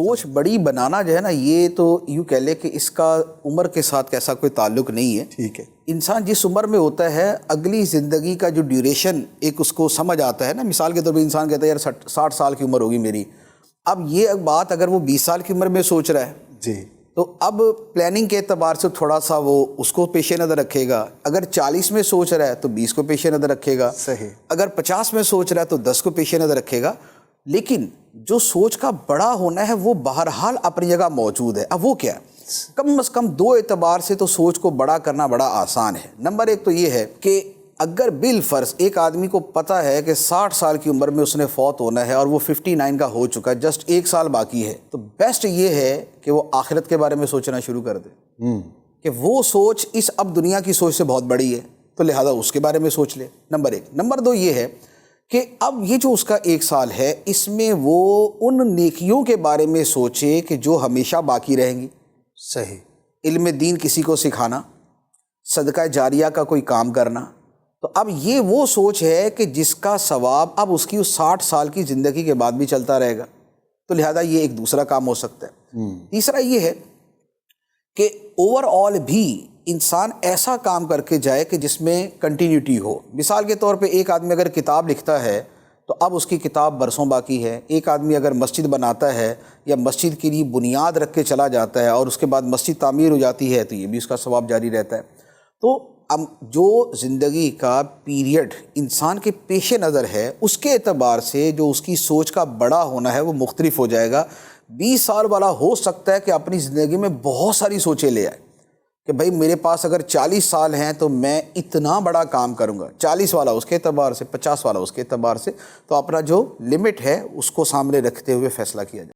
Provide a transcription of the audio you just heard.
سوچ بڑی بنانا جو ہے نا، یہ تو یوں کہہ لے کہ اس کا عمر کے ساتھ کیسا کوئی تعلق نہیں ہے. ٹھیک ہے. انسان جس عمر میں ہوتا ہے اگلی زندگی کا جو ڈیوریشن ایک اس کو سمجھ آتا ہے نا. مثال کے طور پہ انسان کہتا ہے یار 60 سال کی عمر ہوگی میری. اب یہ بات اگر وہ 20 سال کی عمر میں سوچ رہا ہے جی تو اب پلاننگ کے اعتبار سے تھوڑا سا وہ اس کو پیش نظر رکھے گا. اگر 40 میں سوچ رہا ہے تو 20 کو پیش نظر رکھے گا. صحیح. اگر 50 میں سوچ رہا ہے تو 10 کو پیش نظر رکھے گا. لیکن جو سوچ کا بڑا ہونا ہے وہ بہرحال اپنی جگہ موجود ہے. اب وہ کیا ہے؟ کم از کم 2 اعتبار سے تو سوچ کو بڑا کرنا بڑا آسان ہے. نمبر 1 تو یہ ہے کہ اگر بالفرض ایک آدمی کو پتہ ہے کہ 60 سال کی عمر میں اس نے فوت ہونا ہے اور وہ 59 کا ہو چکا ہے، جسٹ 1 سال باقی ہے، تو بیسٹ یہ ہے کہ وہ آخرت کے بارے میں سوچنا شروع کر دے کہ وہ سوچ اس اب دنیا کی سوچ سے بہت بڑی ہے، تو لہذا اس کے بارے میں سوچ لے. نمبر 1. نمبر 2 یہ ہے کہ اب یہ جو اس کا 1 سال ہے اس میں وہ ان نیکیوں کے بارے میں سوچے کہ جو ہمیشہ باقی رہیں گی. صحیح. علم دین کسی کو سکھانا، صدقہ جاریہ کا کوئی کام کرنا. تو اب یہ وہ سوچ ہے کہ جس کا ثواب اب اس کی 60 سال کی زندگی کے بعد بھی چلتا رہے گا. تو لہذا یہ ایک دوسرا کام ہو سکتا ہے. تیسرا یہ ہے کہ اوور آل بھی انسان ایسا کام کر کے جائے کہ جس میں کنٹینیوٹی ہو. مثال کے طور پہ ایک آدمی اگر کتاب لکھتا ہے تو اب اس کی کتاب برسوں باقی ہے. ایک آدمی اگر مسجد بناتا ہے یا مسجد کے لیے بنیاد رکھ کے چلا جاتا ہے اور اس کے بعد مسجد تعمیر ہو جاتی ہے تو یہ بھی اس کا ثواب جاری رہتا ہے. تو اب جو زندگی کا پیریڈ انسان کے پیش نظر ہے اس کے اعتبار سے جو اس کی سوچ کا بڑا ہونا ہے وہ مختلف ہو جائے گا. 20 سال والا ہو سکتا ہے کہ اپنی زندگی میں بہت ساری سوچیں لے آئے کہ بھائی میرے پاس اگر 40 سال ہیں تو میں اتنا بڑا کام کروں گا. 40 والا اس کے اعتبار سے، 50 والا اس کے اعتبار سے، تو اپنا جو لمٹ ہے اس کو سامنے رکھتے ہوئے فیصلہ کیا جائے.